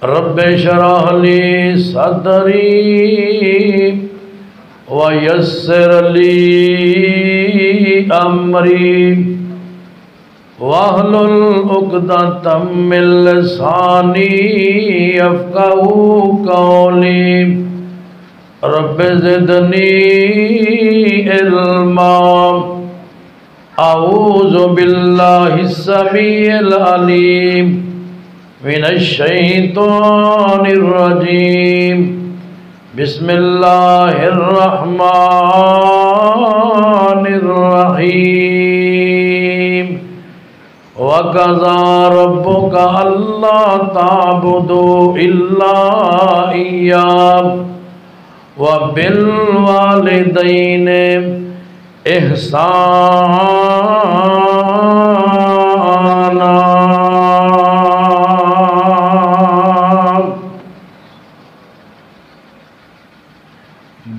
रब्बे शरह ली सदरी व यस्सिर ली अमरी वहलुल उक़दतम मिन लिसानी यफ़क़हू क़ौली रब्बि ज़िदनी इल्मा अऊज़ु बिल्लाहिस समीइल अलीम मिनश शैतानिर रजीम बिस्मिल्लाहिर रहमानिर रहीम वक़ज़ा रब्बुका अल्ला ताबुदू इल्ला इय्याहु व बिल वालिदैनि इहसाना।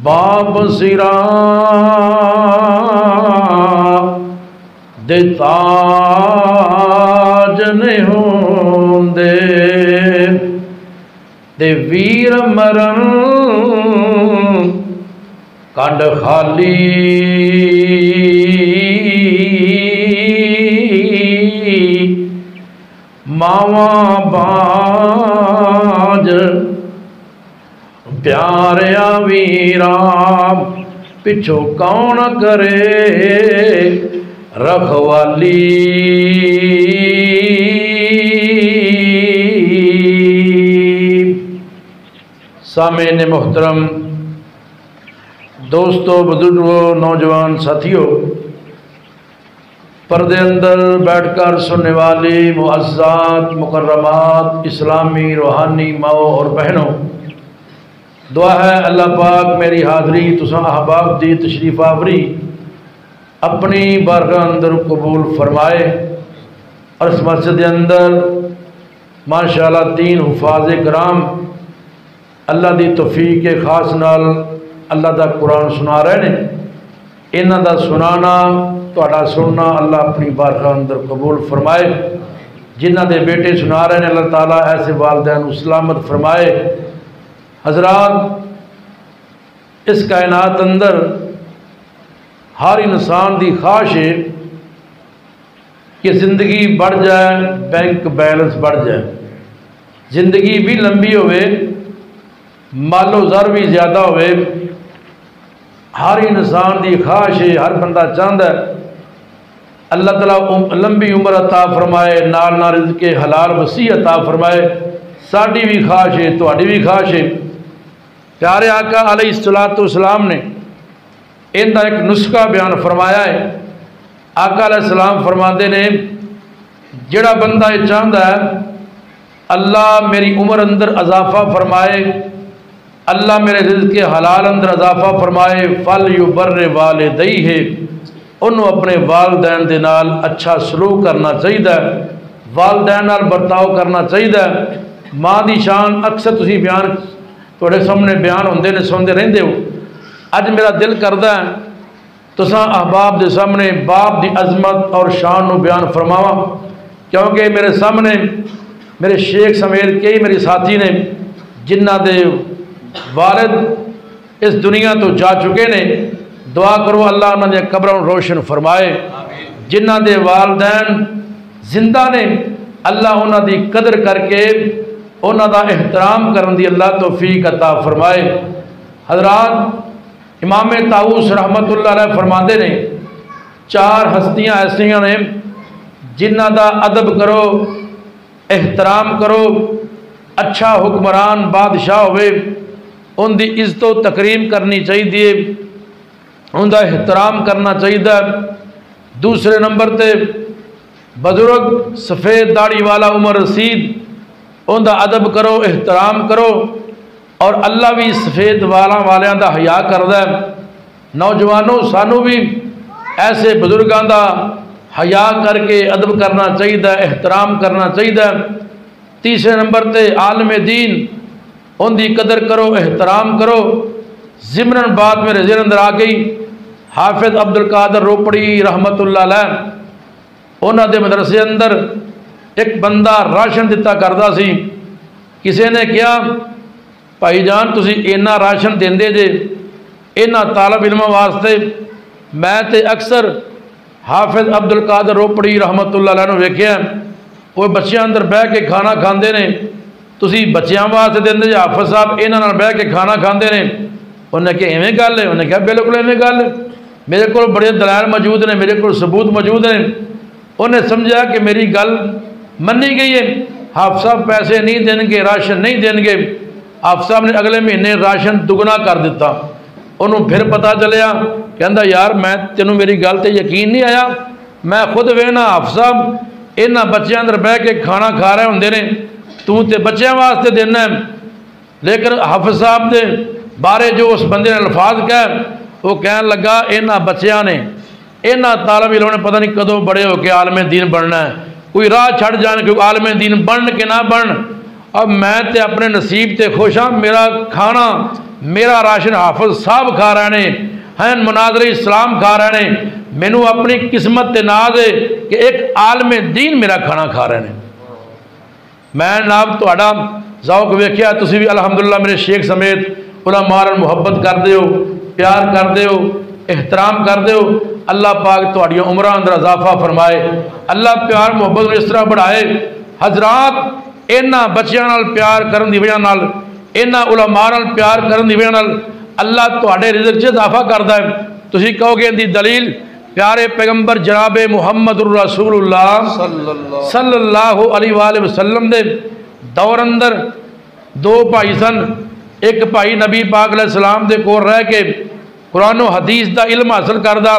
बाब सिरा दे ताज नहीं होंदे ते वीर मरण कंड खाली मावा बाज प्यारिया वीरा पिछो कौन करे रखवाली। सामईन मोहतरम, दोस्तों, बुजुर्गों, नौजवान साथियों, पर्दे अंदर बैठकर सुनने वाली मुअज़्ज़ात मुकर्रमात इस्लामी रूहानी माओ और बहनों, दुआ है अल्लाह पाक मेरी हाज़री तुसा अहबाब दी तशरीफ़ आवरी अपनी बारगाह अंदर कबूल फरमाए और इस मस्जिद के अंदर माशाअल्लाह 3 हुफ़ाज़ कराम अल्लाह दी तौफीक के खास नाल अल्लाह दा कुरान सुना रहे ने। इन्हां दा सुनाना तुहाडा सुनना अल्लाह अपनी बारगाह अंदर कबूल फरमाए। जिन्हां दे बेटे सुना रहे ने अल्लाह ताला ऐसे वालिदैन को सलामत फरमाए। हज़रात, इस कायनात अंदर हर इंसान की ख्वाहिश है कि ज़िंदगी बढ़ जाए, बैंक बैलेंस बढ़ जाए, ज़िंदगी भी लंबी होवे, मालो ज़र भी ज़्यादा होवे। हर इंसान की ख्वाहिश है, हर बंदा चाहता है अल्लाह ताला लंबी उम्र अता फरमाए, नाल नाल रिज़्क़े हलाल वसी अता फरमाए। साड़ी भी ख्वाहिश है, तुहाडी भी ख्वाहिश है। प्यारे आका अलैहिस्सलातु वस्सलाम ने इनका एक नुस्खा बयान फरमाया है। आका अलैहिस्सलाम फरमाते ने, जिहड़ा बंदा ये चाहता है अल्लाह मेरी उम्र अंदर इजाफा फरमाए, अल्लाह मेरे रिज़्क़ के हलाल अंदर इजाफा फरमाए, फल युबर्र वालिदैहि, उन्होंने अपने वालदैन दे नाल अच्छा सलूक करना चाहिए, वालदैन नाल बर्ताव करना चाहिए। माँ की शान अक्सर तुसी बयान थोड़े सामने बयान होंदे ने, सुनते रहंदे हो। अज मेरा दिल करदा है तुसां अहबाब के सामने बाप की अजमत और शान को बयान फरमावा, क्योंकि मेरे सामने मेरे शेख समेत कई मेरे साथी ने जिन्हां दे वालिद इस दुनिया तो जा चुके ने। दुआ करो अल्लाह उन्हां दी कब्रां रोशन फरमाए। जिन्हां दे वालिदैन जिंदा ने अल्लाह उन्हां दी कदर करके उन्हां दा एहतराम करन दी अल्लाह तौफीक अता फरमाए। हज़रात, इमाम ताऊस रहमतुल्लाह अलैह फरमाते ने, 4 हस्तियां ऐसियां ने जिन्हां दा अदब करो, एहतराम करो। अच्छा हुक्मरान बादशाह होवे, उनकी इज्जत तकरीम करनी चाहिए, उनका एहतराम करना चाहिए। दूसरे नंबर पर बुजुर्ग सफ़ेद दाढ़ी वाला उमर रसीद, उनका अदब करो, एहतराम करो। और अल्लाह भी सफ़ेद वालियां दा हया करदा है। नौजवानों, सानू भी ऐसे बुजुर्गों का हया करके अदब करना चाहिए, एहतराम करना चाहिए। तीसरे नंबर पर आलम दीन, उनकी कदर करो, एहतराम करो। ज़िमरन बात मेरे ज़हन अंदर आ गई, हाफिज अब्दुल कादर रोपड़ी रहमतुल्लाह अलैह, उन्होंने मदरसे अंदर एक बंदा राशन दिता करता सी। किसी ने कहा भाईजान तुसी इन्ना राशन देंदे जे इन्हां तालब इल्मां वास्ते। मैं तो अक्सर हाफिज अब्दुल कादर रोपड़ी रहमतुल्लाह अलैह नूं वेखिया वो बच्चियां अंदर बह के खाना खांदे ने, तुसी बच्चियां वास्ते देंदे जे हाफिज साहब इन्हां नाल बह के खाना खांदे ने। उन्हें कहा इवें गल है? उन्हें कहा बिल्कुल इवें गल है, मेरे को बड़े दलाल मौजूद ने, मेरे को सबूत मौजूद ने। उन्हें समझा कि मेरी गल मनी गई है, हाफिज साहब पैसे नहीं देंगे, राशन नहीं देंगे। हाफिज साहब ने अगले महीने राशन दुगना कर दिता। उन्होंने फिर पता चलिया, कहता यार मैं तेनों मेरी गल ते यकीन नहीं आया, मैं खुद वेखना हाफिज साहब इन्हां बच्चों अंदर बह के खाना खा रहे होंदे ने, तू तो बच्चों वास्ते देना है। लेकिन हाफिज साहब के बारे जो उस बंदे ने अल्फाज कह, वो कहन लगा इन्हां बच्चों ने इन्हां तालब इल्मां ने पता नहीं कदों बड़े होकर आलमे दीन बनना है, कोई राह छड़ जान कि आलमे दीन बन के ना बन। अब मैं तो अपने नसीब ते खुश हाँ, मेरा खाना मेरा राशन हाफिज साहब खा रहे ने हैं, मुनाज़रे इस्लाम खा रहे ने। मैनू अपनी किस्मत ते नाज है कि एक आलमे दीन मेरा खाना खा रहे हैं। मैं नाब तुहाडा ज़ौक वेख्या, तुसी भी अलहमदुलिल्लाह मेरे शेख समेत उलमा नाल मुहब्बत करदे हो, प्यार करदे हो, एहतराम करदे हो। अल्लाह पाक तुहाडियां उमरां अंदर इजाफा फरमाए, अल्लाह प्यार मुहब्बत इस तरह बढ़ाए। हजरात इन्हां बच्चियां नाल प्यार करन दी वजह नाल, इन्हां उलमा नाल प्यार करन दी वजह नाल अल्लाह तुहाडे रिज़्क च इजाफा करदा है। तुसीं कहोगे इहदी दलील प्यारे पैगंबर जनाब मुहम्मदुर रसूलुल्लाह सल्लल्लाहु अलैहि वसल्लम दे दौर अंदर दो भाई सन। एक भाई नबी पाक अलैहिस्सलाम दे कोल रह के कुरान और हदीस का इल्म हासिल करदा,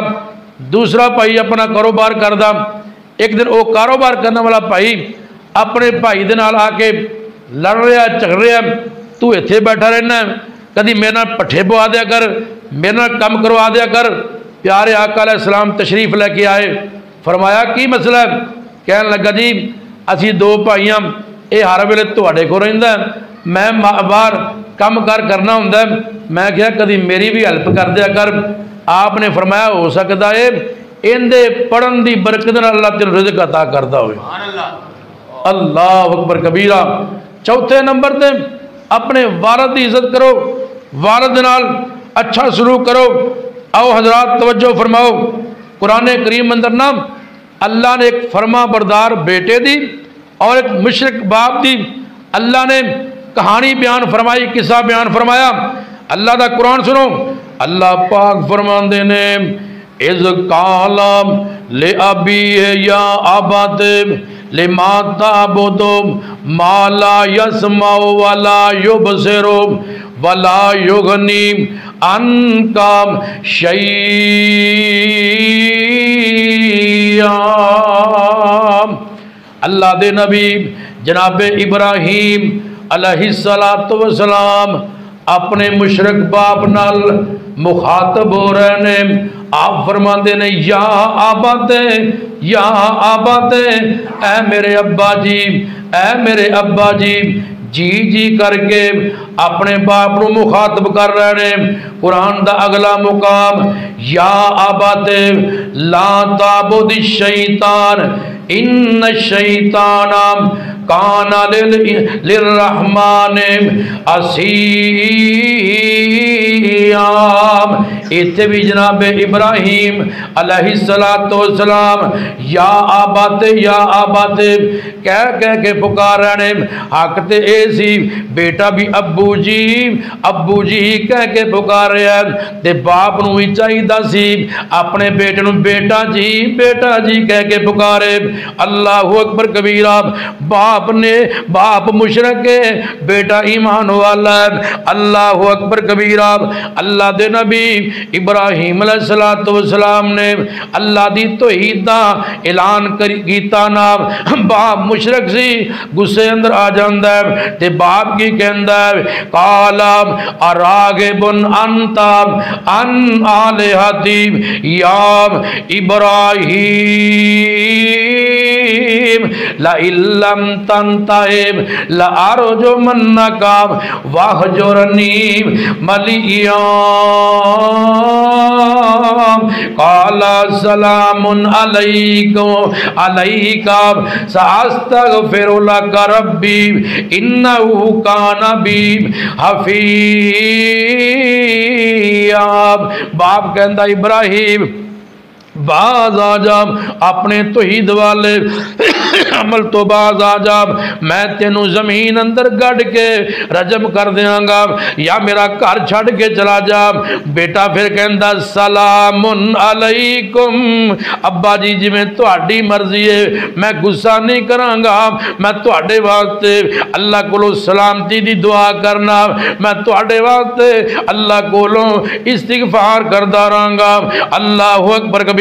दूसरा भाई अपना कारोबार करदा। एक दिन वो कारोबार करने वाला भाई अपने भाई दे नाल आके लड़ रहा झगड़ रहा, तू इत्थे बैठा रहना, कभी मेरे नाल पट्ठे पवा दिया कर, मेरे नाल कम करवा दिया कर। प्यारे आका अलैहिस्सलाम तशरीफ लैके आए, फरमाया की मसला है? कहन लगा जी असी दो भाई हाँ, ये हर वेले तुहाडे कोल रहिंदा, मैं बाहर कम कार करना हुंदा। मैं क्या कभी मेरी भी हेल्प कर दिया कर। आपने फरमाया हो सकता है इहदे पढ़न की बरकत नाल अल्लाह तेनूं रिज़्क अता करदा होवे। अल्लाह अकबर कबीरा। चौथे नंबर ते अपने वालिद की इज्जत करो, वालिद नाल अच्छा सलूक करो। आओ हजरात तवज्जो फरमाओ, कुरान करीम अंदर ना अल्लाह ने एक फरमा बरदार बेटे दी और एक मुशरिक बाप दी अल्लाह ने कहानी बयान फरमाई, किस्सा बयान फरमाया। अल्लाह का कुरान सुनो, अल्लाह पाक फरमाते ने इज़ कालम ले अबी या आबाद ले माता बोदो माला यसमाओ वाला युबसिरो वला युगनी अनकाम शैया। अल्लाह दे नबी जनाब इब्राहीम अलैहिस्सलातु वस्सलाम अपने मुशरक बाप नाल मुखातब हो रहे ने। आप फरमाते ने या आबाद, या आबाद, ऐ मेरे अब्बा जी, ऐ मेरे अब्बा जी। जी जी करके अपने बाप को मुखातब कर रहे हैं। कुरान का अगला मुकाम या आबाद ला ताबुद शैतान इन्न शैतान काना लिर्रहमान असीयाम। इत्थे भी जनाब इब्राहीम अलैहिस्सलातु वस्सलाम या आबाद कह कह के पुकार रहे हैं। हक ते ए सी बेटा भी अब्बू जी कह के पुकार रहा है, ते बाप नूं भी चाहिदा सी अपने बेटे नूं बेटा जी कह के पुकारे। अल्लाहु अकबर कबीरा। बाप मुशरक है, बेटा ईमान वाला है। अल्लाहु अकबर कबीरा। अल्लाह दे नबी इब्राहीम अलैहिस्सलातु वस्सलाम ने अल्लाह दी तौहीद दा ऐलान कीता ना। बाप मुशरक सी, गुस्से अंदर आ जांदा है ते बाप की कहंदा है काला अरागिबुन अंता अन आलिहती या इब्राहीम ला इल्लम तंताहिब ला अर्जुमन्नका वहजुरनी मलिया। काला सलामुन अलैका सअस्तगफिरु लका रब्बी इन्नहु काना बी हफीया। बाप कहंदा इब्राहिम बाज आ जा, अपने तौहीद वाले अमल तो बाज आ जा, मैं तेनू जमीन अंदर गढ़ के रजम कर देंगा या मेरा घर छड़ के चला जा। बेटा फिर कहंदा सलामुन अलैकुम, अब्बा जी जिवें तुहाडी मर्जी है, मैं गुस्सा नहीं करांगा, मैं तुहाडे वास्ते अल्लाह कोलों सलामती दी दुआ करना, मैं तुहाडे वास्ते अल्लाह कोलों इस्तिगफार करदा रहांगा। अल्लाहु अकबर कबीरा।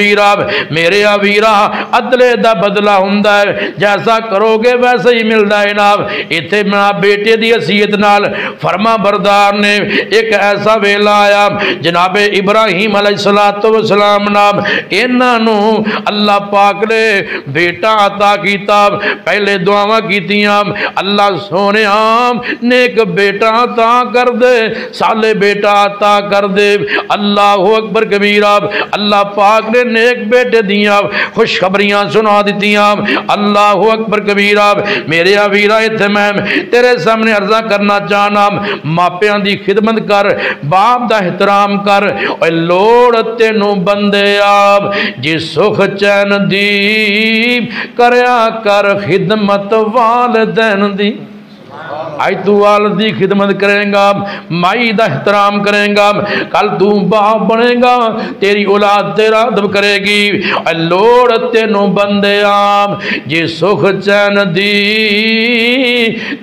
मेरे वीरा अदले दा बदला हुंदा है, जैसा करोगे वैसे ही मिलता है नाम। इत्थे मैं बेटे दी हसीयत नाल फरमा बरदार ने एक ऐसा वेला आया, जनाबे इब्राहिम अलैहिस्सलातु वस्सलाम नाम इन्हां नू अल्लाह पाक ने बेटा अता कीता। पहले दुआवां कीतियां, अल्लाह सोनिया नेक बेटा अता कर दे, साले बेटा अता कर दे। अल्लाहु अकबर कबीरा। अल्लाह पाक ने नेक बेटे दियां खुशखबरियां सुना दित्तियां। अल्लाहु अकबर कबीरा। मेरे वीरा इत्थे मैं तेरे सामने अर्जा करना चाहना, मापियां दी खिदमत कर, बाप दा एहतराम कर। लोड़ तेनू बंदे आप जी सुख चैन दी, करया कर खिदमत वालिदैन दी। आज तू वालिद दी खिदमत करेगा, माई दा एहतराम करेगा, कल तू बाप बनेगा, तेरी औलाद तेरा अदब करेगी। लोड़ तेनू बंदे आम जे सुख चैन दी,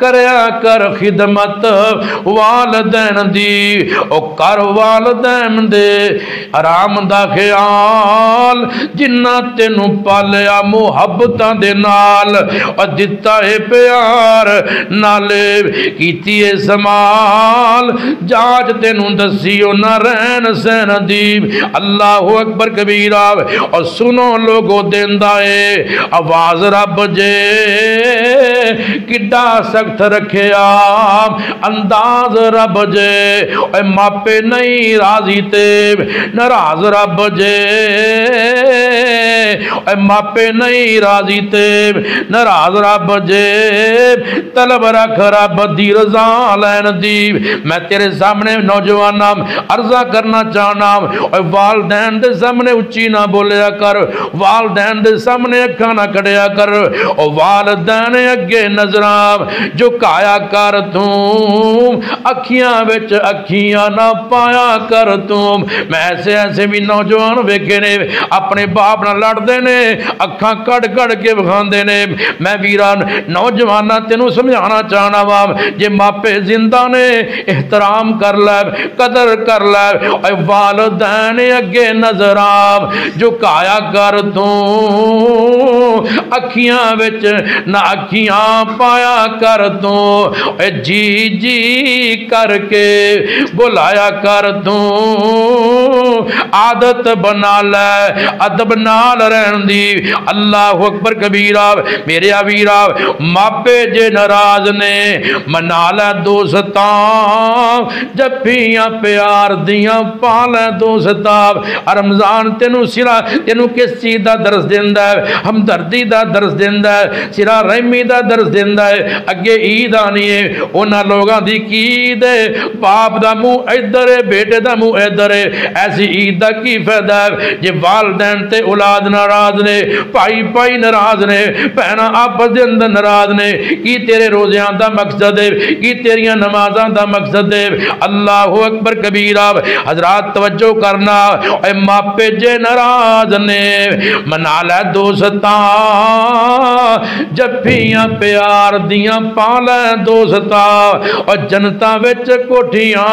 करया कर खिदमत वालिदैन दी। ओ कर वालिदैन दे आराम दा ख्याल, जिन्ना तेनू पालिया मुहब्बतां दे नाल, और दिता है प्यार नाले कीती है समाल, जांच तेनू दसियो न रहन सहन दी। अल्लाहु अकबर कबीरा। और सुनो लोगो देंदा है आवाज रब जे किड्डा सख्त रखिया अंदाज रब जे, मापे नहीं राजी ते नाराज रब जे, मापे नहीं राजी ते नाराज रब जे, तलब रख रब दी रजा लैन दी। मैं तेरे सामने नौजवाना अर्जा करना चाहना, वालदैन दे सामने उच्ची ना बोलिया कर, वालदैन दे सामने अखा ना कड़िया कर, और वालदैन अगे नजरा झुकाया कर तू, अखियां विच अखियां ना पाया कर तू। मैं ऐसे ऐसे भी नौजवान वेखे ने अपने बाप नाल लड़दे ने, अखा कड़ कड़ के विखांदे ने। मैं वीरा नौजवाना तेनू समझाना चाहना वा, जे मापे जिंदा ने एहतराम कर लै, कदर कर लै, वालिदैन अगे नजर आ झुकाया कर तू, अखियां विच ना अखियां पाया कर तू, जी जी करके बुलाया कर तू। आदत बना लै अदब नाल रहन दी। अल्लाहु अकबर कबीरा। मेरे वीरा मापे जे नाराज ने मना लै दोस्तां, जफ्फियां प्यार दियां पा लै दोस्तां। रमजान तेनू सिरा तेनू किस चीज का दर्स देंदा है? हमदर्दी का दर्स देंदा है, सिरा रहमी का दर्स देंदा है। अगे ईद आनी है, उन्हां लोगां दी की ईद है, बाप दा मुंह इधर है, बेटे दा मुंह इधर है। ऐसी ईद का की फायदा है जे वालदैन ते औलाद नाराज ने, भाई भाई नाराज ने, भैन आपस दे अंदर नाराज ने। की तेरे रोज़ियां दा मकसद है, की तेरियां नमाज़ां दा मकसद है? अल्लाहु अकबर कबीरा। हजरात तवज्जो करना, मापे जे नाराज ने मना लै दोस्तां, जफ्फियां प्यार दियां पा लै दोस्तां, और जनता विच कोठियां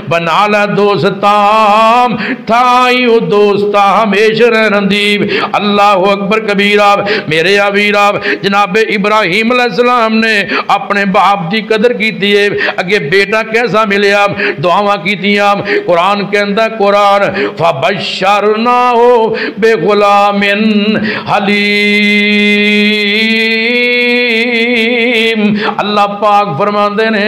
बना लै दोस्तां, ठाई ओ दोस्तां हमेशा रहन दी। अल्लाहु अकबर कबीरा। मेरे वीरा जनाबे इब्राहिम अलैहिस्सलाम ने अपने बाप की कदर की है। अगे बेटा कैसा मिलया, दुआवां कीतियां। कुरान कहंदा, कुरान फबश्शरनाहु बिगुलामिन हलीम, अल्लाह पाक फरमाते ने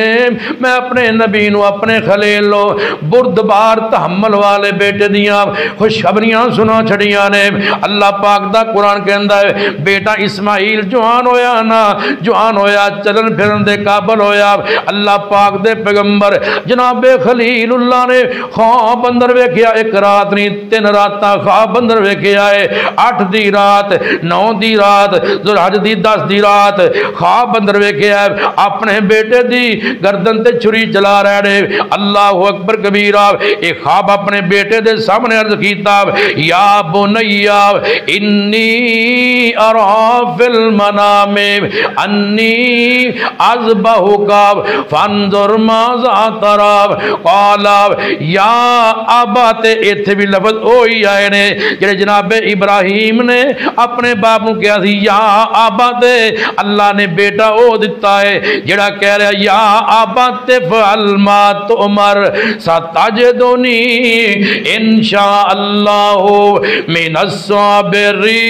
मैं अपने नबी नू अपने खलील लो बुरदबार तहम्मल वाले बेटे दियां खुशखबरियां सुना छड़ियां ने। अल्लाह पाक दा कुरान कहंदा है बेटा इस्माइल जवान होया ना, जवान होया चलन फिरन दे काबल होया। अल्लाह पाक दे पैगंबर जनाबे खलीलुल्लाह ने ख्वाब अंदर वेख्या, एक रात नहीं 3 रातां ख्वाब अंदर वेख्या है। 8 दी रात 9 दी रात जुलहज दी 10 दी रात ख्वाब अंदर वेख्या है अपने बेटे दी गर्दन ते छुरी चला रहे ने। अल्लाह अकबर कबीरा एक ख्वाब अपने बेटे दे सामने अर्ज कीता या बुनैया इन्नी अरा फिल मनामे अन्नी अज़बहुका फंजुर माज़ा तरा क़ाला या अबा ते इत्थे भी लफ्ज़ ओही आए ने जेड़े जनाबे इब्राहिम ने अपने बाप नूं कहा सी या आबा ते अल्लाह ने बेटा ओ दिता है जेड़ा कह रहा या आबा ते फअल मा तुमर सतजदुनी इंशा अल्लाह मिनस साबिरीन।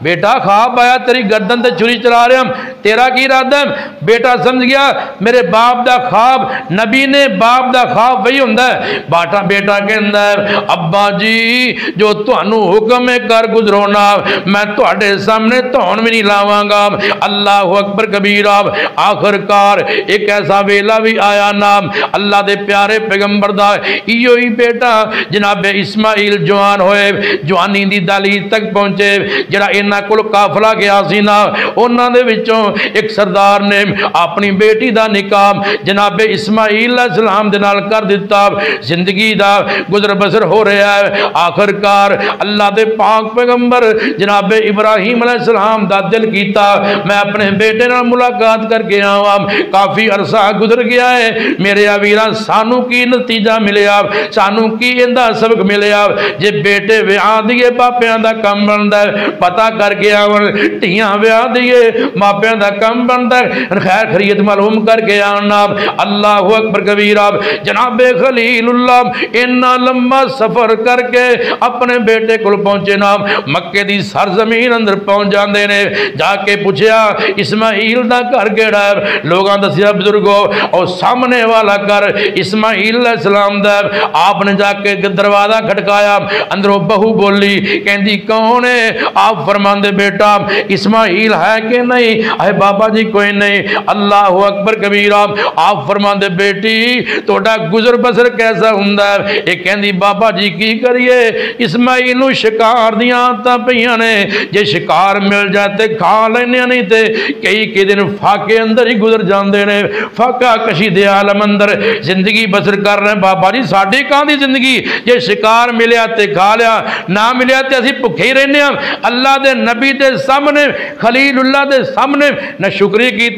बेटा ख्वाब आया तेरी गर्दन ते छुरी चला रहा तेरा की इरादा है? बेटा समझ गया मेरे बाप दा ख्वाब, नबी ने बाप दा ख्वाब वही हुंदा है। बाटा बेटा कहंदा है अब्बा जी जो तुहानू हुक्म है कर गुजरो ना, मैं तुहाडे सामने धौन भी नहीं लावांगा। अल्लाह अकबर कबीरा आखिरकार एक ऐसा वेला भी आया ना अल्लाह दे प्यारे पैगंबर दा इयो ही बेटा जनाबे इस्माइल जवान होए, जवानी दी दलील तक पहुंचे। जड़ा इन्हां कोल काफला गया सी ना उन्हां दे विचों एक सरदार ने अपनी बेटी दा निकाह जनाबे इस्माइल अलैहिस्सलाम दे नाल कर दिता। जिंदगी दा गुजर बसर हो रहा है। आखिरकार अल्लाह दे पाक पैगंबर जनाबे इब्राहिम अलैहिस्सलाम दा दिल कीता मैं अपने बेटे नाल मुलाकात करके आवां। काफ़ी अरसा गुजर गया है मेरे वीरां, सानू की नतीजा मिलिया, सानू की इंदा सबक मिलिया। जे बेटे विआह दिए मापियां दा काम बनदा है, पता करके आवन धियां विआह दिए मापियां दा काम बनता है, खैर खरीत मालूम करके आना। अल्लाह अकबर कबीरा जनाबे खलीलुल्लाह इन्ना लंबा सफर करके अपने बेटे को पहुंचे ना मक्के दी सरजमीन अंदर पहुंच जाते ने। जाके पूछया इस्माइल दा घर केड़ा है? लोगों दसिया बुजुर्गो और सामने वाला घर इस्माइल अलैहिस्सलाम दा। आपने जाके दरवाजा खटकाया, अंदरों बहू बोली कहती कौन है? आप फरमांदे बेटा इस्माइल है कि नहीं? अरे बाबा जी कोई नहीं। अल्लाह अकबर कबीरा आप फरमांदे बेटी तोड़ा गुजर बसर कैसा हुंदा है? ये कहती बाबा जी की करिए इस्माइल नूं शिकार दियां आदतां पईयां ने, जे शिकार मिल जाए खा लैने, नहीं तो कई दिन फाके अंदर ही गुजर जाते हैं। फाका कशी दे आलम अंदर जिंदगी बसर कर रहे हैं। बाबा जी साडी कहां दी जिंदगी? जे शिकार मिलिया तो खा लिया, ना मिलिया तो असीं भुखे ही रहने। अल्लाह दे नबी दे सामने खलीलुल्लाह दे सामने न शुक्री की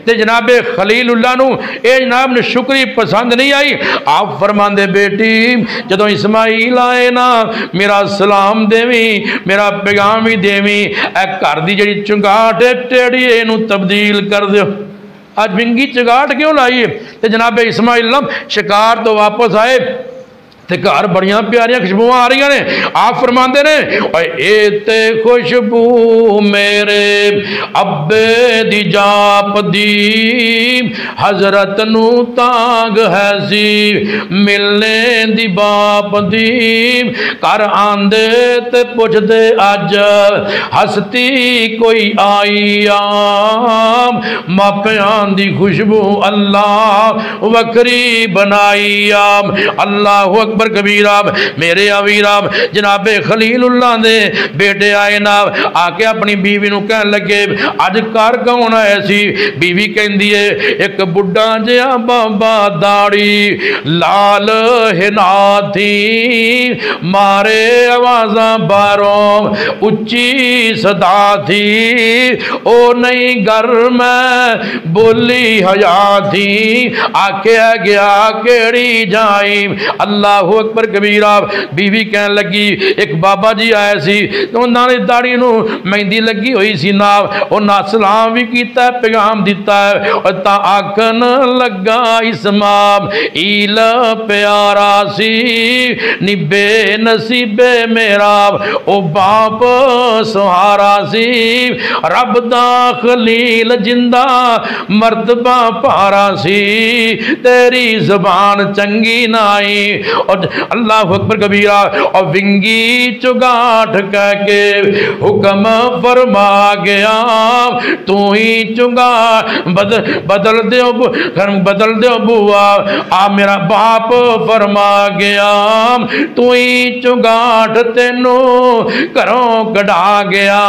ते जनाबे खलीलुल्लाह नूं ए जनाब ने शुक्री पसंद नहीं आई। आप फरमांदे बेटी जदों इस्माइल आए ना मेरा सलाम देवी, मेरा पैगाम भी देवी। ए घर दी जिहड़ी चुंगाट है टेड़ी इहनूं तब्दील कर दिओ। अज विंगी चुगाट क्यों लाई है? ते जनाबे इस्माइल शिकार तो वापस आए ते घर बड़ियां प्यारियां खुशबू आ रही ने। आप फरमाते ने ते खुशबू मेरे अब्बे दी जाप दी हजरत नू तांग है सी मिलने दी बाप दी। घर आंदे ते पुछदे अज हस्ती कोई आई आम, मापियां दी खुशबू अल्लाह वखरी बनाई आम। अल्लाह अकबर कबीरा मेरे अवीरा जनाबे खलीलुल्लाह दे बेटे आए ना आके अपनी बीवी नूं कहन लगे अज घर कौन आया सी? बीवी कहंदी है एक बुढ़ा जिहा बाबा दाड़ी लाल हिना थी मारे आवाज़ां बाहरों उच्ची सदा थी ओ नहीं घर में बोली हया थी आख्या गया केड़ी जाई। अल्लाह अल्लाह अकबर कबीरा। बीवी कहन लगी एक बाबा जी आए सी तो उन्होंने दाढ़ी नूं मेहंदी लगी हुई सी ना उन्हें सलाम भी किया पैगाम दिता है और ता आखन लगा इस्माम ईल प्यारा सी निबे नसीबे मेरा ओ बाप सहारा सी रब दा खलील जिंदा मर्तबा पारा सी तेरी जबान चंगी नाई। और अल्लाह अकबर कबीरा और विंगी चुगाठ कह के हुक्म फरमा गया तू ही चुगा बदल दो बुआ आ मेरा बाप फरमा गया तू ही चुगाठ तेनू घरों कढ़ा गया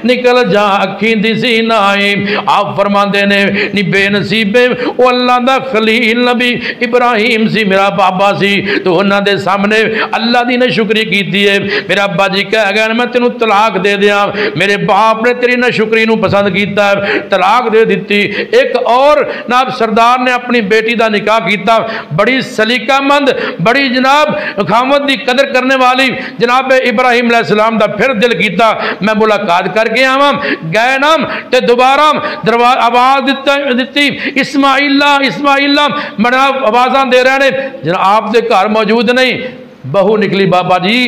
निकल जा अखी दिसी नाई। आप फरमाते ने नी बेनसीबे वो अल्लाह दा खलील नबी इब्राहिम सी मेरा बाबा सी तो उन्होंने सामने अल्लाह दी ने शुक्री की है। मेरा अब्बा जी कह गया मैं तेनू तलाक दे दिया मेरे बाप ने तेरी ना शुक्री नू पसंद किया तलाक दे दी। एक और जनाब सरदार ने अपनी बेटी का निकाह किया बड़ी सलीकामंद बड़ी जनाब खामद की कदर करने वाली जनाब इब्राहिम अलैहिस्सलाम दा फिर दिल किया मैं मुलाकात करके आवां गए नाम ते दोबारा दरवाजा आवाज दी इस्माइला इस्माइला बड़ा आवाज़ा दे रहे हैं जनाब आप दे घर मौजूद नहीं। बहू निकली बाबा जी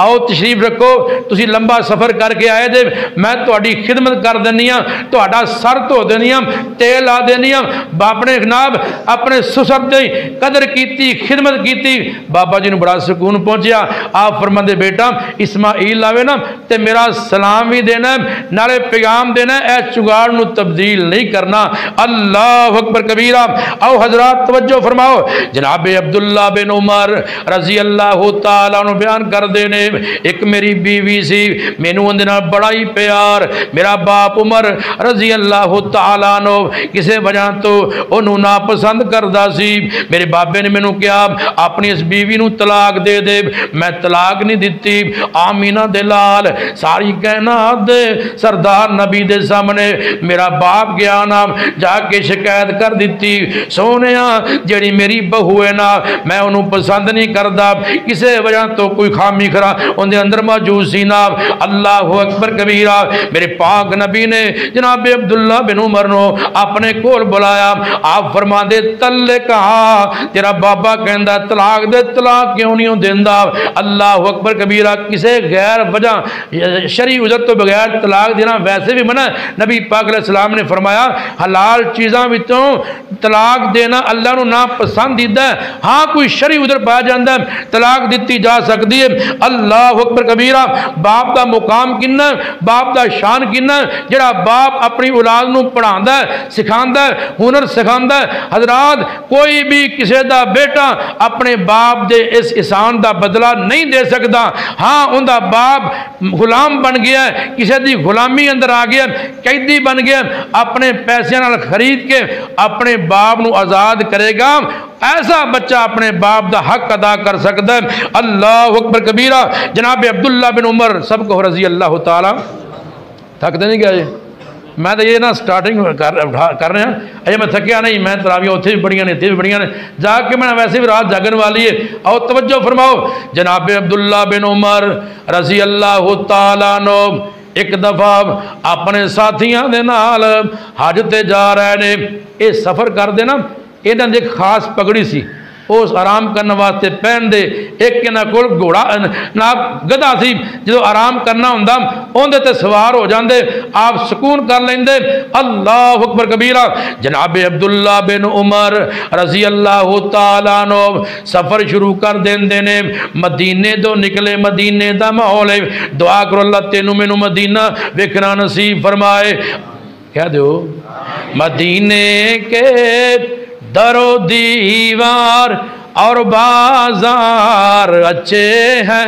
आओ तशरीफ रखो तुसी लंबा सफ़र करके आए जे मैं तुहाडी खिदमत कर देनी हाँ तुहाडा सर धो देनी हाँ तेल ला देनी हाँ अपने जनाब अपने सुसर की कदर की खिदमत की। बाबा जी ने बड़ा सुकून पहुँचा। आप फरमाते बेटा इस्माइल आवे ना तो मेरा सलाम भी देना नाले पैगाम देना ए चुगाड़ नूं तब्दील नहीं करना। अल्लाह अकबर कबीरा। आओ हजरात तवज्जो फरमाओ जनाब अब्दुल्ला बिन उमर रजी अल्लाह तआला अन्हु बयान कर देने एक मेरी बीवी सी मैनू उहदे नाल बड़ा ही प्यार मेरा बाप उमर रजी अल्लाह तआला अन्हु किसी वजह तो उन्होंने नापसंद करता सी। मेरे बाबे ने मैनू कहा अपनी इस बीवी नू तलाक दे दे मैं तलाक नहीं दिती। आमीना दे लाल सारी कहना दे सरदार नबी दे सामने मेरा बाप गया ना जाके शिकायत कर दी सोने जी मेरी बहू है ना मैं उन्होंने पसंद नहीं करता किसी वजह तो कोई खामी खरा उनके अंदर मौजूद सी ना। अल्लाह अकबर कबीरा। मेरे पाक नबी ने जनाब अब्दुल्ला बिन उमर नो अपने कोल बुलाया। आप फरमाते तले कहा तेरा बाबा कहता तलाक दे तलाक क्यों नहीं देंदा। अल्लाह अकबर कबीरा। किसी गैर वजह शरी उजत तो बगैर तलाक देना वैसे भी मना। नबी पाक अलैहिस्सलाम ने फरमाया हलाल चीज़ों विचों तलाक देना अल्लाह नू ना पसंदीदा है। हाँ कोई शरी उधर पाया जाता है तलाक दी जा सकती है। अल्लाह अकबर कबीरा। बाप का मुकाम किन्ना बाप का शान किन्ना जिहड़ा बाप अपनी औलाद नू पढ़ांदा सिखांदा हुनर सिखांदा। हजरात कोई भी किसी का बेटा अपने बाप के इस एहसान का बदला नहीं दे सकता। हाँ उनका बाप गुलाम बन गया किसी की गुलामी अंदर आ गया कैदी बन गया अपने पैसों नाल खरीद के अपने बाप नू आज़ाद करेगा ऐसा बच्चा अपने बाप का हक अदा कर सकता है। अल्लाह अकबर कबीरा। जनाब अब्दुल्ला बिन उमर सबको रजी अल्लाह तआला। थकते नहीं गए मैं तो ये ना स्टार्टिंग कर रहे हैं अजय मैं थकिया नहीं मैं तरावियाँ उत्थे भी बड़ियाँ ने इतने भी बड़ियाँ ने जाके मैं वैसे भी रात जागन वाली है। और तवज्जो फरमाओ जनाब अब्दुल्ला बिन उमर रजी अल्लाह तआला अन्हु एक दफ़ा अपने साथियों के नाल हज ते जा रहे ने ये सफ़र करते ना इन्होंने एक खास पगड़ी सी उस आराम करने वास्ते पहन दे। एक इन्हों को घोड़ा ना गधा सी जो आराम करना होंदा उहदे ते सवार हो जाते आप सुकून कर लेंदे। अल्लाह अकबर कबीरा। जनाब अब्दुल्ला बिन उमर रजी अल्लाह तआला अन्हु सफ़र शुरू कर देंदे ने मदीने तो निकले मदीने का माहौल है दुआ करो अल्लाह तेनू मैनू मदीना वेखना नसीब फरमाए। कह दो मदीने के दरो दीवार और बाजार अच्छे हैं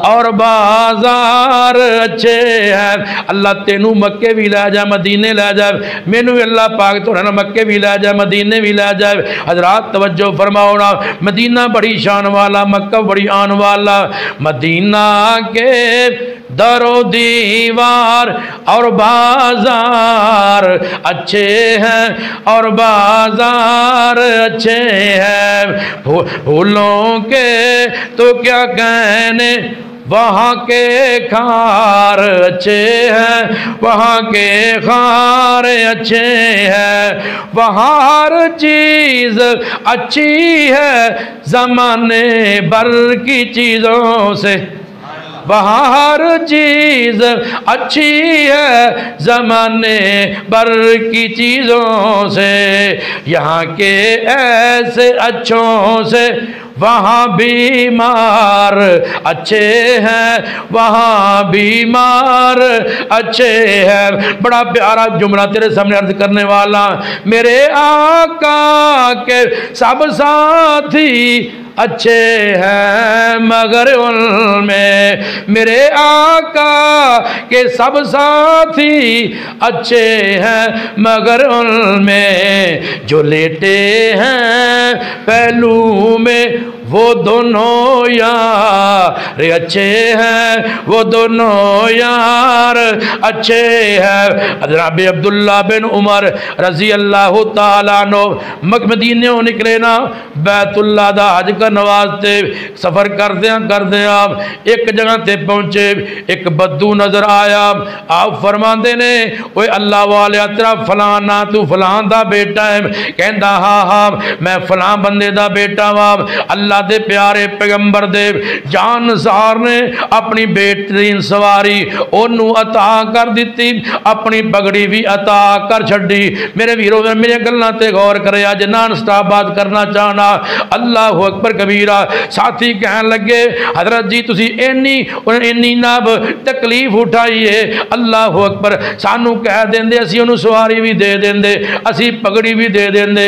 और बाजार अच्छे हैं। अल्लाह तेनू मक्के भी लै जाए मदीने लै जाए मैनू भी अल्लाह पाक थोड़ा ना मक्के भी लै जाए मदीने भी लै जाए। हजरात तवज्जो फरमाओ ना मदीना बड़ी शान वाला मक्का बड़ी आन वाला। मदीना के दरो दीवार और बाजार अच्छे हैं और बाजार अच्छे हैं। फूलों के तो क्या कहने वहाँ के खार अच्छे हैं, वहाँ के खार अच्छे हैं। वहाँ हर चीज़ अच्छी है ज़माने भर की चीज़ों से, वहाँ हर चीज़ अच्छी है ज़माने भर की चीज़ों से। यहाँ के ऐसे अच्छों से वहाँ बीमार अच्छे हैं, वहाँ बीमार अच्छे हैं। बड़ा प्यारा जुमला तेरे सामने अर्ज करने वाला, मेरे आका के सब साथी अच्छे हैं मगर उनमें, मेरे आका के सब साथी अच्छे हैं मगर उनमें जो लेटे हैं पहलू में वो दोनों यार अच्छे हैं, वो दोनों यार अच्छे हैं। जनाब अब्दुल्ला बिन उमर रजी अल्लाह तआला अन्हु मदीने निकले ना बैतुल्ला दा हज करन वास्ते। सफ़र करदे आप एक जगह ते पहुँचे, एक बद्दू नज़र आया। आप फरमाते ने ओए अल्लाह वाले तेरा फलाना तू फलान दा बेटा है? कहता हाँ हाँ मैं फलां बंदे दा बेटा वा। अल्लाह दे प्यारे पैगंबर दे जानसार ने अपनी बेहतरीन सवारी ओनू अता कर दी, अपनी पगड़ी भी अता कर छड़ी। मेरे वीरों मेरे गल्लां ते गौर करे, अज नान स्टॉप बात करना चाहना। अल्लाह अकबर कबीरा। साथी कहन लगे हजरत जी तुसी इन्नी नाब तकलीफ उठाई है, अल्लाह अकबर सानू कह देंदे असी उन्होंने सवारी भी दे देंदे, असी पगड़ी भी दे देंदे,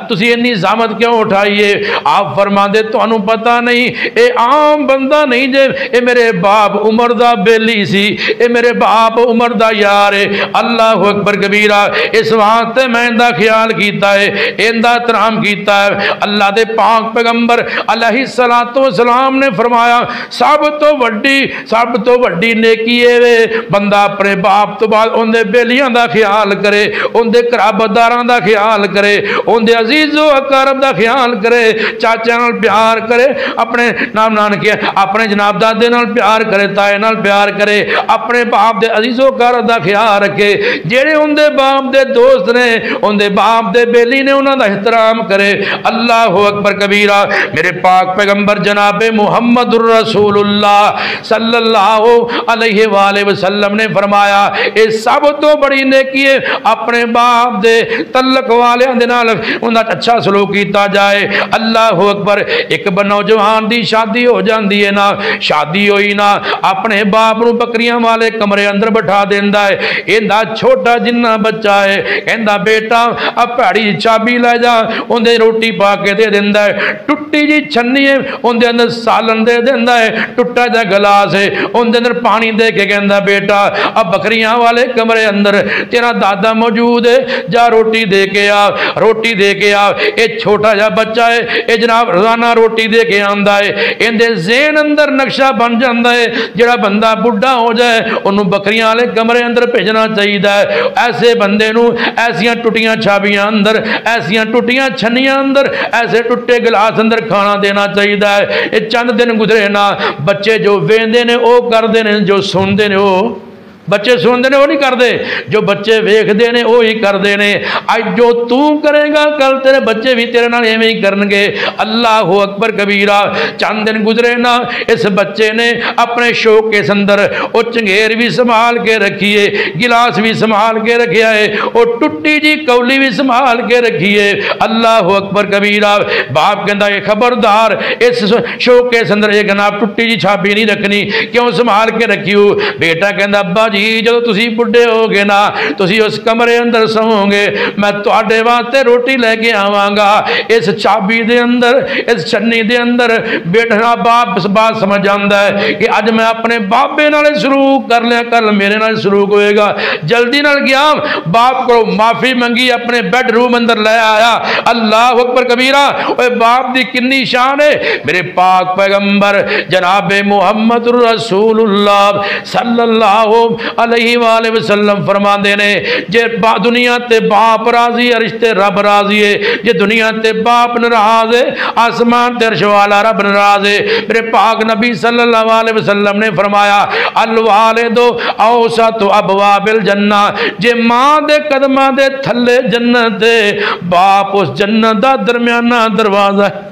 तुसी इन्नी ज़हमत क्यों उठाई है? आप फरमांदे तुहानू पता नहीं ये आम बंदा नहीं जे, ये मेरे बाप उमर दा बेली सी, ये मेरे बाप उमर दा यार है। अल्लाह अकबर कबीरा। इस वास्ते मैं इनका ख्याल किया है, इनका एहतराम किया है। अल्लाह दे पाक पैगंबर अलैहिस्सलातु वस्सलाम ने फरमाया सब तो वड्डी नेकी है वे बंदा अपने बाप तो बाद उनके बेलियां का ख्याल करे, उनके कराबतदारां का ख्याल करे, उनके अजीजो अकारब का ख्याल करे, चाचा नाल प्यार करे, अपने नाम नानके अपने जनाब दादे नाल प्यार करे, ताए नाल प्यार करे, अपने बाप दे अजीजो अकारब का ख्याल रखे। जेड़े उनके बाप दे दोस्त ने, उनके बाप दे बेली ने, उन्होंने एहतराम करे। अल्लाह अकबर कबीरा। मेरे पाक पैगंबर जनाबे मुहम्मदुर रसूलुल्लाह सल्लल्लाहु अलैहि वसल्लम ने फरमाया ये सब तो बड़ी नेकी है अपने बाप दे तलक वाले दे नाल उनका अच्छा सलूक किया जाए। अल्लाह अकबर। एक नौजवान की शादी हो जाती है ना, शादी हुई ना, अपने बाप नूं बकरियां वाले कमरे अंदर बिठा देंदा है। इहदा छोटा जिन्ना बच्चा है कहंदा बेटा आ भैड़ी चाबी लै जा, उहदे रोटी पा के दे देंदा है। टुट्टी जी छन्नी है उहदे अंदर सालन दे देंदा है, टुट्टा जा गिलास है उहदे अंदर पानी दे के कहंदा बेटा आ बकरियां वाले कमरे अंदर तेरा दादा मौजूद है, जा रोटी दे के आ, रोटी दे के आ। ये छोटा जा बच्चा है, ये जनाब रोजाना रोटी दे के आंदा है। इहदे ज़हन अंदर नक्शा बन जाता है जिहड़ा बंदा बुढ़ा हो जाए उन्होंने बकरियां वाले कमरे अंदर भेजना चाहिए है। ऐसे बंदे नूं ऐसियां टुटियां छाबियां अंदर, ऐसियां टुटियां छन्नियां अंदर, ऐसे टुटे गिलास अंदर खाना देना चाहिए है। ये चंद दिन गुजरे ना, बच्चे जो वेंदे ने वो करते हैं, जो सुनते हैं वो बच्चे सुनते हैं वो नहीं करते, जो बच्चे वेखते हैं वो ही करते हैं। अज जो तू करेगा कल तेरे बच्चे भी तेरे नाल इवें ही करनगे। अल्लाह अकबर कबीरा। चंद दिन गुजरे ना, इस बच्चे ने अपने शोकेस अंदर वो चंगेर भी संभाल के रखी है, गिलास भी संभाल के रखा है, और टुट्टी जी कौली भी संभाल के रखी है। अल्लाह अकबर कबीरा। बाप कहता है खबरदार इस शोकेस अंदर एक जनाब टुट्टी जी छाबी नहीं रखनी, क्यों संभाल के रखी हो? बेटा कहता अब्बा जी जो तुसी बुढ़े होगे ना तुसी उस कमरे अंदर सोओगे मैं तुहाडे वास्ते रोटी लेके आवांगा। इस चाबी दे अंदर इस छन्नी दे अंदर बेटा बाप इस बात समझ आंदा है कि अज मैं अपने बाबे नाल सलूक कर लिया कल मेरे नाल सलूक होएगा। जल्दी नाल गया बाप को माफी मंगी अपने बेडरूम अंदर ले आया। अल्लाह अकबर कबीरा। ओए बाप दी किन्नी शान है। मेरे पाक पैगंबर जनाबे मुहम्मद रसूलुल्लाह सल्लल्लाहु अलैहि वसल्लम फरमांदे ने जे दुनिया ते बाप राजी है रिश्ते रब राजी है। जे दुनिया ते बाप नाराज है आसमान ते अर्श वाला रब नाराज है। मेरे पाक नबी सल्लल्लाहु अलैहि वसल्लम ने फरमाया अल वालिदु औसतु अबवाबिल जन्ना जे मां दे कदमां दे थल्ले जन्नत है बाप उस जन्नत दा दरमियाना दरवाजा है।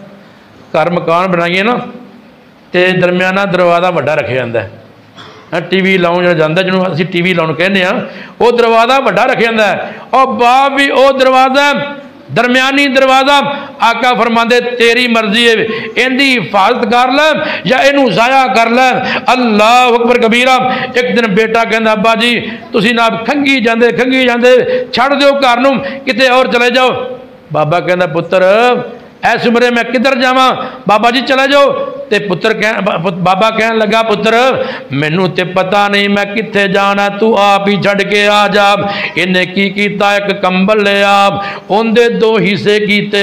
घर मकान बनाइए ना तो दरमियाना दरवाजा वड्डा रखा जाता है। टीवी लाउन जो जाता जिन्होंने असीं टीवी लाउन कहने वो दरवाजा वड्डा रखा जाता है और बाप भी वो दरवाजा दरमियानी दरवाजा आका फरमांदे तेरी मर्जी है इहदी हिफाजत कर ले या इनू जाया कर ले। अल्लाह अकबर कबीरा। एक दिन बेटा कहंदा अब्बा जी तुसीं ना खंगी जांदे छड़ दिओ घर नूं किते और चले जाओ। बाबा कहंदा पुत्र ऐस उम्रे मैं किधर जावां। बाबा जी चले जाओ। ते पुत्र बाबा कहन लगा पुत्र मैनू ते पता नहीं मैं कित्थे जाना तू आप ही छड़ के आ जा। इन्हें की कीता एक कंबल ले आप उनके दो हिस्से कीते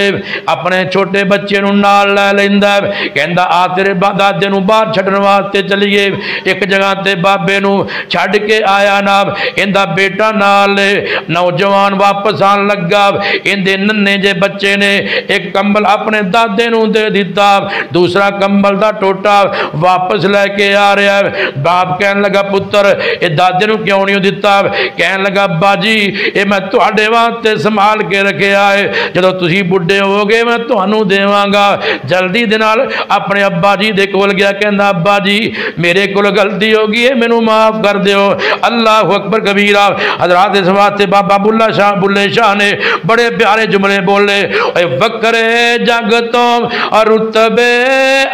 अपने छोटे बच्चे नूं नाल लै लैंदा कहंदा आ तेरे दादे नूं बाहर छड्डण वास्ते चलीए। एक जगह ते बाबे नूं छड्ड के आया ना इंदा बेटा नाल नौजवान वापस आन लगा। इंदे नन्हे जे बच्चे ने एक कंबल अपने दादे नूं दे दिता दूसरा कंबल दा टोटा वापस लेके आ रहा है। बाप कहन लगा पुत्र ये दादे नूं क्यों नहीं दिता। कहन लगा अब्बा जी ये मैं तुहाडे वास्ते संभाल के रखे आए जदों तुसीं बुढ़े होगे मैं तुहानूं देवांगा। जल्दी दे नाल अपने अब्बा जी दे कोल गया कहंदा अब्बा जी मेरे कोल गलती हो गई है मैनूं माफ कर दिओ। अल्लाह अकबर कबीरा। हज़रात इस वास्ते बाबा बुल्ले शाह ने बड़े प्यारे जुमले बोले वक्रे जग तो रुतबे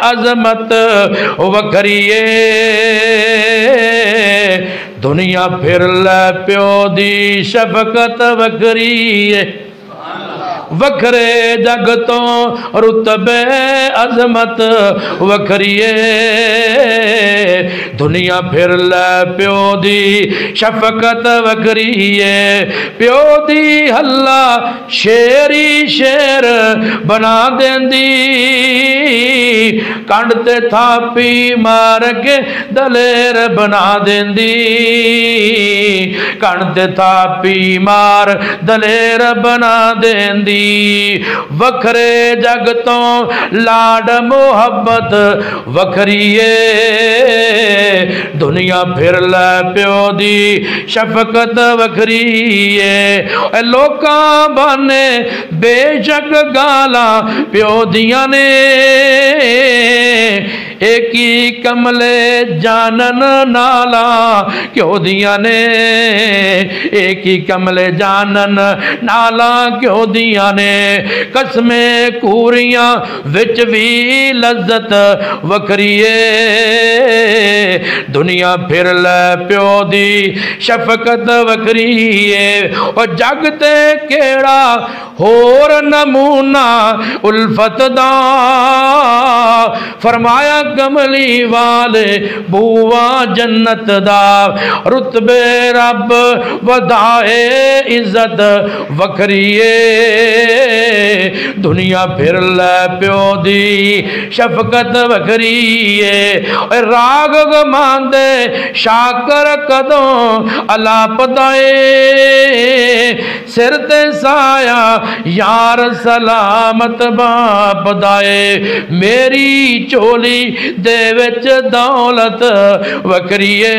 अजमत वखरीए दुनिया फिर लै प्यो दी शफकत वखरीए। वखरे जग तो रुतबे अजमत वखरीए दुनिया फिर लै प्यो दी शफकत वखरीए। प्यो दी हल्ला शेरी शेर बना देंदी कंड ते थापी मार के दलेर बना देंदी कंड ते थापी मार दलेर बना देंदी। वखरे जग तो लाड मोहब्बत वखरीए दुनिया फिर लै प्यो दी शफकत वखरीए। लोकां बाने बेशक गाला प्यो दियां ने एक ही कमले जानन नाला क्यों दियां ने एक ही कमले जानन नाला क्यों दियां ने। कसमे कूरियां विच भी लज्जत वखरीए दुनिया फिर लै प्यो दी शफकत वखरीए। और जग ते केड़ा होर नमूना उल्फत दा फरमाया कमली वाले बूआ जन्नत दा रुतबे रब वधाए इज्जत वखरीए दुनिया फिर लै प्यो दी शफकत वखरीए। राग गमांदे शाकर कदों अलापदाए सिर ते साया यार सलामत बाप दाए मेरी चोली दे विच दौलत वखरीए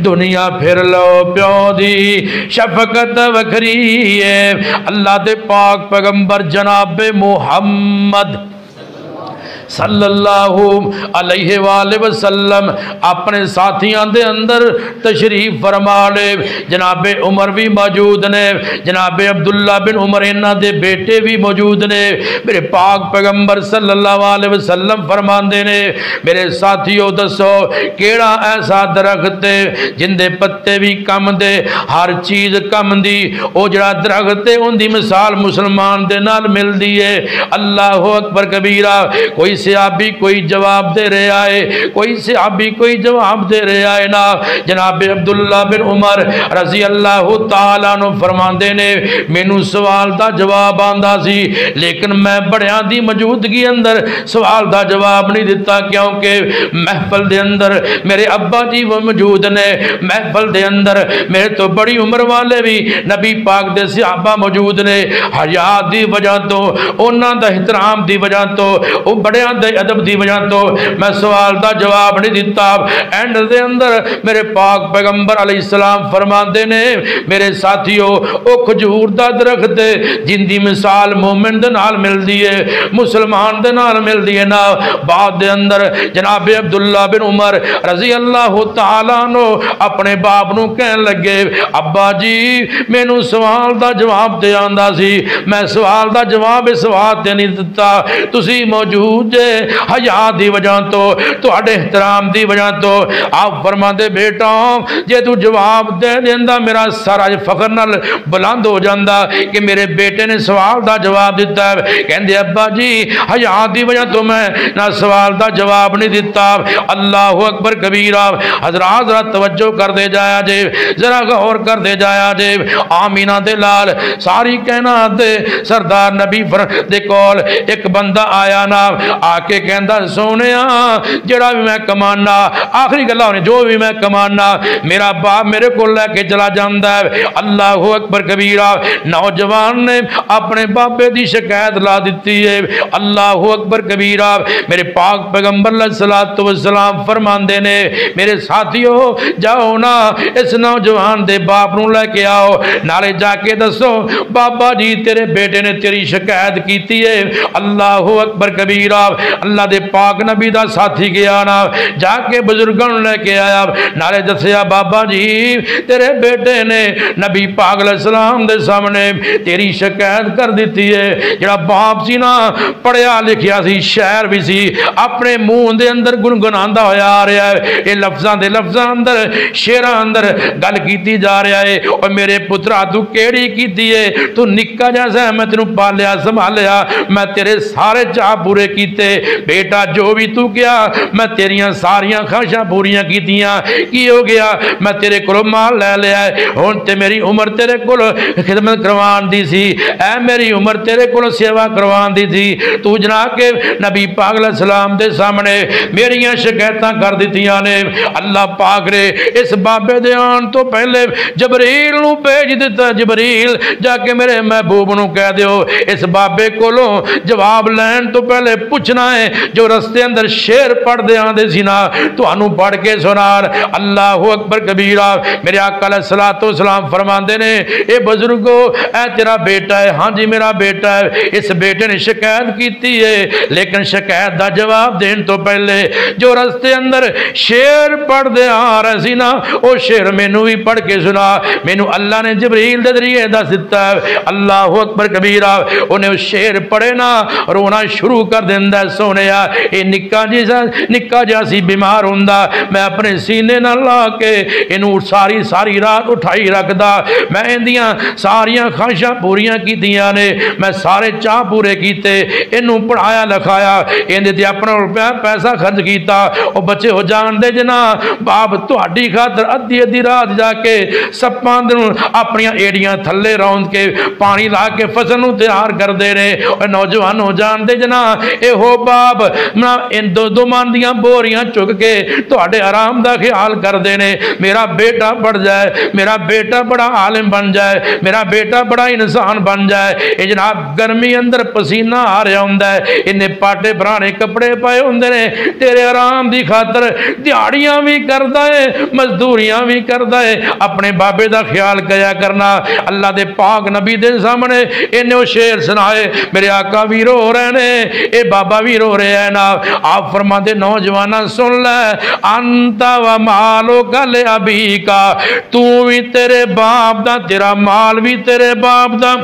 दुनिया फिर लो प्यो दी शफकत वखरीए। अल्लाह दे पाक पैगंबर जनाबे मुहम्मद सल्लल्लाहु अलैहि वसल्लम अपने साथियों के अंदर तशरीफ फरमा ले। जनाबे उमर भी मौजूद ने, जनाबे अब्दुल्ला बिन उमर इन्हां दे बेटे भी मौजूद ने। मेरे पाक पैगंबर सल्लल्लाहु अलैहि वसल्लम फरमांदे ने, मेरे साथियों दसो केड़ा ऐसा दरख्त है जिंदे पत्ते भी कम दे, हर चीज कम दी, ओ जड़ा दरख्त है उनकी मिसाल मुसलमान दे नाल मिलदी है। अल्लाह अकबर कबीरा। कोई सहाबी कोई जवाब दे रहा है, कोई सहाबी कोई जवाब दे रहा है ना। जनाब अब्दुल्ला बिन उमर रजी अल्लाह तआला अन्हु फरमांदे ने, मैनू सवाल का जवाब आंदा सी लेकिन मैं बड़ियां दी मौजूदगी अंदर सवाल का जवाब नहीं दिता, क्योंकि महफल दे अंदर मेरे अब्बा जी वो मौजूद ने, महफल दे अंदर मेरे तो बड़ी उम्र वाले भी नबी पाक दे सहाबा मौजूद ने। हयात दी वजह तो, उन्हां दा एहतराम दी वजह तो, वो बड़ियां दे अदब दी वजह तो मैं सवाल का जवाब नहीं दिता। एंड दे अंदर मेरे पाक पैगंबर अलैहिस्सलाम फरमाते ने, मेरे साथियों वो खजूर दा दरख्त जिंदी मिसाल मोमिन दे नाल मिलदी है, मुसलमान दे नाल मिलदी है ना। बाद दे अंदर जनाब अब्दुल्ला बिन उमर रजी अल्लाह तआला अन्हु अपने बाप नू कहन लगे, अब्बा जी मैनू सवाल का जवाब दे आंदा सी, मैं सवाल का जवाब इस वास्ते नहीं दिता, तुसी मौजूद जे हया दी वजह तो, तुहाडे एहतराम दी वजह तो। आप फरमाते बेटा जे तू जवाब दे देंदा मेरा सारा फखर नाल बुलंद हो जाता कि मेरे बेटे ने सवाल का जवाब दिता है। कहते अब्बा जी हया दी वजह तो मैं ना सवाल का जवाब नहीं दिता। अल्लाह अकबर कबीरा। हजरात जरा तवज्जो कर दे जाया जे, जरा गौर कर दे जाया जे। आमीना दे लाल सारी कहना दे सरदार नबी दे कोल एक बंदा आया ना, आके कहंदा सोने जड़ा भी मैं कमाना, आखिरी गल्लां होने जो भी मैं कमाना मेरा बाप मेरे को लैके चला जाता है। अल्लाह अकबर कबीरा। नौजवान ने अपने बाबे की शिकायत ला दी है। अल्लाह अकबर कबीरा। मेरे पाक पैगंबर सलातो वसलाम फरमाते ने, मेरे साथियों जाओ ना इस नौजवान दे बाप नू लैके आओ, नाले जाके दसो बाबा जी तेरे बेटे ने तेरी शिकायत की है। अल्लाह अकबर कबीरा। अल्लाह दे पाक नबी दा साथी गया ना, जाके बुजुर्गों लेके आया, नाले दसिया बाबा जी तेरे बेटे ने नबी पाक सलाम दे सामने तेरी शिकायत कर दी है। जड़ा बाप सी ना पढ़िया लिखिया सी, शायर भी सी, अपने मुंह दे अंदर गुनगुनांदा होया आ रहा है। ये लफ्जां दे लफ्जां अंदर शेरां अंदर गल कीती जा रहा है। और मेरे पुत्रा तू केड़ी कीती है, तू निक्का जैसा है, मैं तेनू पालिया संभालिया, मैं तेरे सारे चाह पूरे कीते। बेटा जो भी तू किया मैं तेरिया सारिया ख्वाहिशां पूरियां कीतियां। की हो गया मैं तेरे को माल ले लिया, हुण ते मेरी उम्र तेरे को खिदमत करवान दी सी, ऐ मेरी उम्र तेरे को सेवा करवान दी थी। तू जना के नबी पाक सलाम दे सामने मेरिया शिकायतां कर दित्तियां ने। अल्लाह पाक ने इस बाबे दे आन तो पहले जबरील नू भेज दिता, जबरील जाके मेरे महबूब नू कह दिओ इस बाबे कोलों जवाब लैन तो पहले पूछना है जो रस्ते अंदर शेर पढ़ते आते सी ना तुहानू पढ़ के सुनार। अल्लाह अकबर कबीरा। मेरे आका अलैहिस्सलातु वस्सलाम फरमाते ने, ए बुजुर्गो ऐ तेरा बेटा है? हाँ जी मेरा बेटा है। इस बेटे ने शिकायत की है, लेकिन शिकायत का जवाब देने तो पहले जो रस्ते अंदर शेर पढ़ते आ रहे सी ना वो शेर मैनू भी पढ़ के सुना। मैनू अल्लाह ने जबरील के जरिए दस दिता है। अल्लाह अकबर कबीरा। उन्हें शेर पढ़े ना रोना शुरू कर देंदा, सोने ये निक्का जिहा सी बीमार हुंदा, मैं अपने सीने नाल ला के इनू सारी सारी रात उठाई रखदा, मैं इंदियां सारियां ख्वाहिशां पूरियां कीतियां ने, मैं सारे चाह पूरे कीते, इनू पढ़ाया लिखाया, इहदे ते अपना रुपया पैसा खर्च किया। और बच्चे हो जानते जना बाप तुहाडी खातर अद्धी अद्धी रात जाके सप्पां अपनियां एड़ियां थल्ले रौंद के पानी ला के फसल नू तैयार करते रहे। और नौजवान हो जानते जना यो बाप इन दो मन दियां बोरियां चुक के तुहाडे आराम का ख्याल करते हैं, मेरा बेटा बढ़ जाए, मेरा बेटा बड़ा आलिम बन जाए, मेरा बेटा बड़ा इंसान बन जाए। ये जनाब गर्मी अंदर पसीना आ रहा होंदा है, इन्हें पाटे पुराने कपड़े पाए होंदे ने, तेरे आराम की खातर दिहाड़ियां भी करता है, मजदूरियां भी करता है, अपने बाबे का ख्याल कया करना। अल्लाह दे पाक नबी दे सामने इन्हें शेर सुनाए, मेरे आका वीरो हो रहे ने, ए बाबा बाबा भी रो रहे हैं ना। आप फरमाते नौजवाना सुन ले, अंता व मालो कल अभी का, तू भी तेरे बाप दा, तेरा माल भी तेरे बाप दा।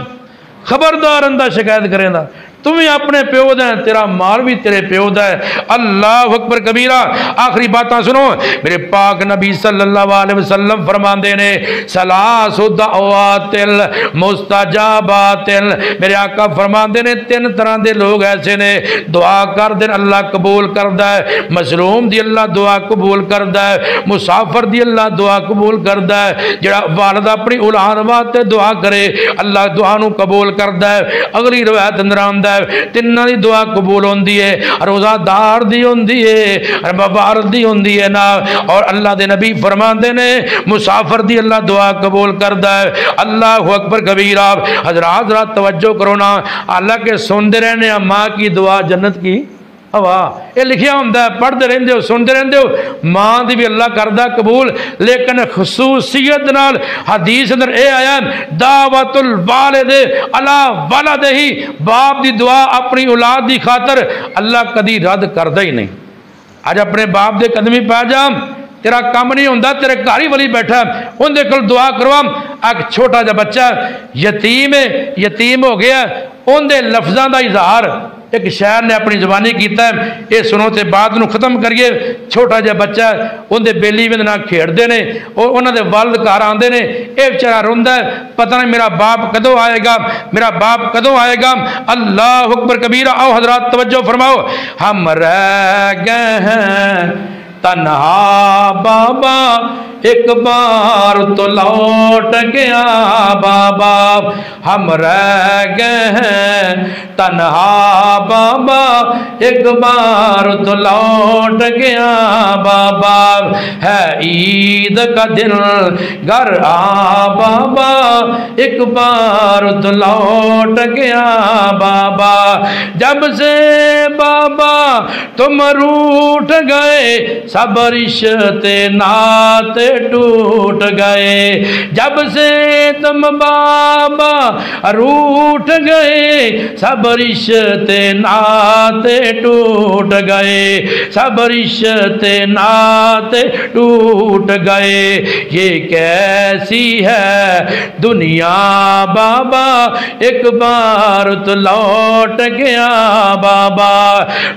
खबरदार अंदा शिकायत करेंदा, तुम भी अपने प्यो दा, तेरा माल भी तेरे प्यो दा है। अल्लाह अकबर कबीरा। आखिरी बातें सुनो, मेरे पाक नबी सल्लल्लाहु अलैहि वसल्लम फरमाते ने सलासु दअवातिल मुस्तजाबातिल, मेरे आका फरमाते ने तीन तरह के लोग ऐसे ने दुआ कर दे अल्लाह कबूल करदा है। मजलूम दी अल्लाह दुआ कबूल करदा है, मुसाफिर दी अल्लाह दुआ कबूल करदा है, जेड़ा वालिद अपनी औलाद वास्ते दुआ करे अल्लाह दुआ नूं कबूल करदा है। अगली रवायत अंदर आंदा तिन्ना दी दुआ कबूल होंदी है, रोजादार दी होंदी है, मुबारक दी होंदी है ना। और अल्लाह दे नबी फरमाते ने मुसाफिर दी अल्लाह दुआ कबूल करदा है। अल्लाह अकबर कबीरा। हजरात जरा तवज्जो करो ना, हालांकि सुनते रहने माँ की दुआ जन्नत की हवा, ये लिखिया होंदा है, पढ़ते रहंदे हो सुनते रहंदे हो, माँ दी भी अल्लाह करदा कबूल। लेकिन खसूसियत नाल हदीस अंदर ये आया दावतुल वालिदे अला वलदिही, बाप दी दुआ अपनी औलाद दी खातर अल्लाह कदी रद्द करदा ही नहीं। अज अपने बाप दे कदमी पै जा, तेरा काम नहीं होंदा, तेरे घर ही वली बैठा उनके कोल दुआ करवा। एक छोटा जा बच्चा यतीम है, यतीम हो गया, उनके लफ्ज़ों का इजहार एक शायर ने अपनी जबानी किया है, ये सुनो तो बात नूं खत्म करिए। छोटा जहा बच्चा उनके बेली बिंद नाल खेडते हैं और उन्होंने वालिद घर आते हैं, ये बेचारा रोंदा है, पता नहीं मेरा बाप कदों आएगा, मेरा बाप कदों आएगा। अल्लाह अकबर कबीरा। आओ हजरात तवज्जो फरमाओ, हम रह गए हैं तन्हा बाबा, एक बार तो लौट गया बाबा, हम रह गए हैं तन्हा बाबा, एक बार तो लौट गया बाबा, है ईद का दिन घर आ बाबा, एक बार तो लौट गया बाबा, जब से बाबा तुम रूठ गए सब रिश्ते नाते टूट गए, जब से तुम बाबा रूठ गए सब रिश्ते नाते टूट गए, सब रिश्ते नाते टूट गए, ये कैसी है दुनिया बाबा, एक बार तो लौट गया बाबा,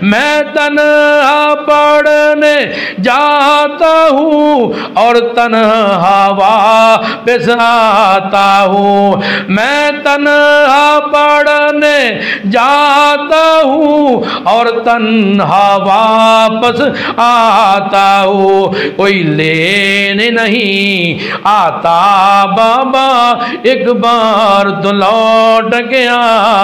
मैं तन्हा पढ़ने जाता हूँ और तन्हा वापस आता हूँ, मैं तन्हा पढ़ने जाता हूँ और तन्हा वापस आता हूँ, कोई लेने नहीं आता बाबा, एक बार तो लौट गया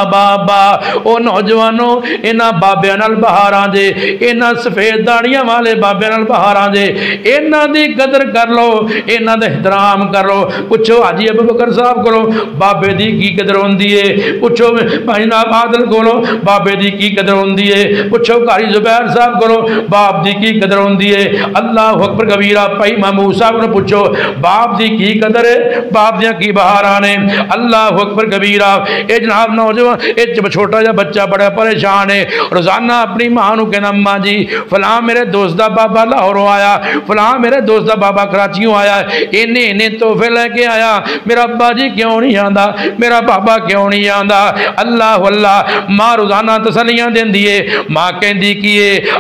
बाबा। ओ नौजवानों, इन्हां बाबियां नाल बहारां दे, इन्हां सफेद दाड़ियां वाले बाबियां नाल बहारां दे, इन्हां दी कदर कर लो, इन्हां दा एहतराम कर लो। पुछो हाजी अबू बकर साहब कोलों बाबे दी की कदर होंदी है, पुछो भाई नाब आदल कोलों बाबे दी की कदर होंदी है, पुछो कारी जुबैर साहब कोलों बाप दी की कदर होंदी है। अल्लाह अकबर कबीरा। भाई महमूद साहब को पुछो बाप दी की कदर है, बाप दियां की बहारां ने। अल्लाह अकबर कबीरा। ये जनाब नौजवान, ये छोटा जा बच्चा बड़ा परेशान है, रोजाना अपनी मां नूं कहना अम्मा जी फलां मेरे दोस्त दा बाबा लाहौरों आया, फलां मेरे दोस्त दा बाबा कराचियों आया, इन्ने इन्ने तोहफे लेके आया, मेरा अब्बा जी क्यों नहीं आंदा, मेरा बाबा क्यों नहीं आंदा। अल्लाह अल्लाह। मां रोजाना तसलियां देंदी है, मां कहती कि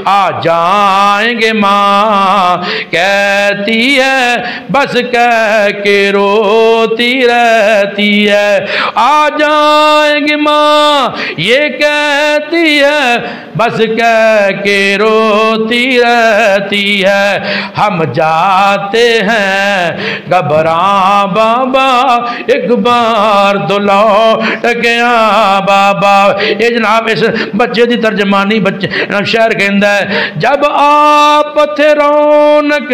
आ जाएंगे, मां कहती है बस कह के रोती रहती है, आ जाएंगे मां ये कहती है बस कह के रोती रहती है, हम जाते हैं घबरा बाबा, एक बार तो लौट गया बाबा। ये जनाब इस बच्चे की तर्जमानी बच्चे शहर कहता है, जब आप थे रौनक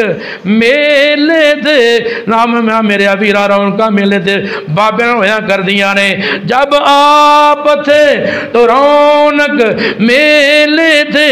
मेले थे, नाम मेरे वीरा रौनक मेले थे बाबे होया कर दिया ने, जब आप थे तो रौनक मेले थे,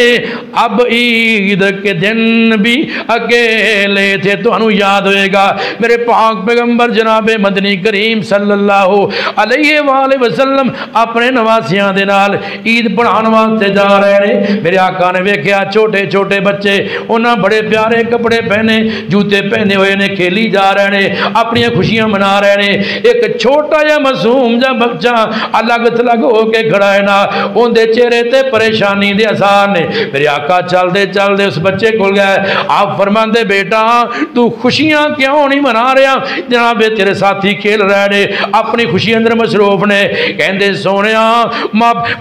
अब ईद के दिन भी अकेले थे। तो याद होएगा मेरे पाक पैगंबर जनाब मदनी करीम सल्लल्लाहु अलैहि वसल्लम अपने नवासियां दे नाल ईद पढ़ाने वास्ते जा रहे हैं। मेरे आका ने वेख्या छोटे छोटे बच्चे उन्होंने बड़े प्यारे कपड़े पहने, जूते पहने हुए ने, खेली जा रहे हैं, अपनी खुशियां मना रहे हैं। एक छोटा या मासूम जा बच्चा अलग थलग होके खड़ा है ना, उनके चेहरे ते परेशानी दे आसार ने। मेरे आका चलते चलते उस बच्चे को गए। आप फरमाते बेटा तू खुशियां क्यों नहीं मना रहा? जनाब तेरे साथी खेल रहे ने, अपनी खुशी अंदर मसरूफ ने। कहते सोने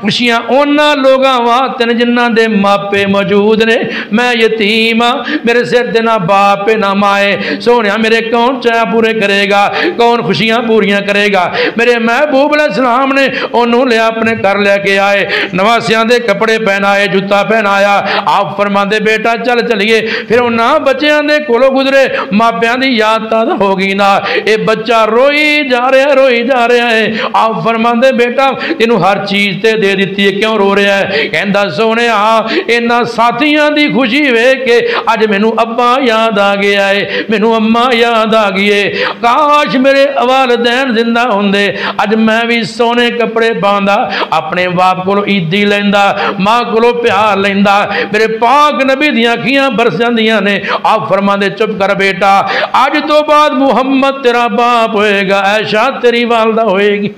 खुशियां उन्होंने लोगों वास्ते ने जिन्हों के मापे मौजूद ने। मैं यतीम हाँ, मेरे सिर से ना बाप ना माए। सोने मेरे कौन चाह पूरे करेगा, कौन खुशियां पूरियां करेगा? मेरे महबूब अलैहिस्सलाम ने उन्होंने लिया अपने घर लेके आए, नवासियां दे कपड़े पहनाए, जूता पहनाया। आप फरमाते बेटा चल चलिए। फिर उन्होंने बच्चों के कोलों गुजरे, मापियां की याद ताज़ा हो गई ना। ये बच्चा रोई जा रहा है। आप फरमाते बेटा तेनू हर चीज ते दे दी है, क्यों रो रहा है? कहता सोने इन्होंने साथियों की खुशी वेख के अज मैनू अब्बा याद आ गया है, मैनू अम्मा याद आ गई है। काश मेरे वालिदैन जिंदा होंदे, अज मैं भी सोने कपड़े पांदा, अपने बाप को ईदी लेंदा, मां को प्यार लेंदा। मेरे पाक नबी दी अखियां बरस जांदियां ने। आप फरमाते चुप कर बेटा, अज तो बाद मुहम्मद तेरा बाप होएगा, ऐशा तेरी वालदा होएगी।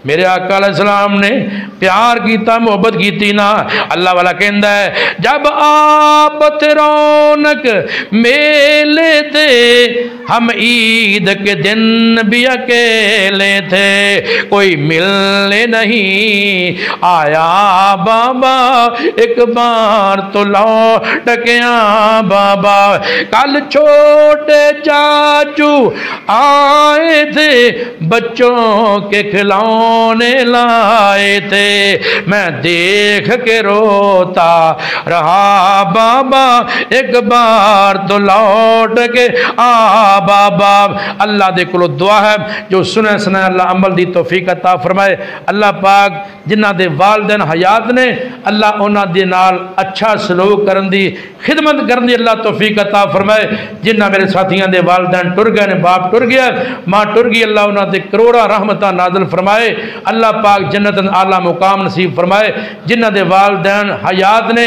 मेरे आका अलैहिस्सलाम ने प्यार किया, मोहब्बत की ना। अल्लाह वाला कहता है जब आप रौनक मेले थे, हम ईद के दिन भी अकेले थे, कोई मिलने नहीं आया बाबा, एक बार तो लौट के आ बाबा। कल छोटे चाचू आए थे, बच्चों के खिलौने लाए थे, मैं देख के रोता रहा बाबा, एक बार तो लौट के आ बाबा। अल्लाह दे कोलों दुआ है जो सुने सुना अल्लाह अमल दी तौफीक अता फरमाए। अल्लाह पाक जिन्हां दे वालिदैन हयात ने, अल्लाह उन्हां दे नाल अच्छा सलूक करन दी, खिदमत करन दी अल्लाह तौफीक अता फरमाए। जिन्हां मेरे साथियों दे वालिदैन टुर गए ने, बाप टुर गया, मां टुर गई, अल्लाह उन्हां दे करोड़ा रहमतां नाज़िल फरमाए। अल्लाह पाक जन्नत आला मुकाम नसीब फरमाए। जिन्हां दे वालिदैन हयात ने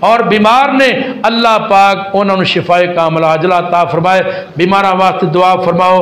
और बीमार ने, अल्लाह पाक उन्होंने शिफाए कामिला अजला अता फरमाए। बीमारां वास्ते दुआ फरमाओ।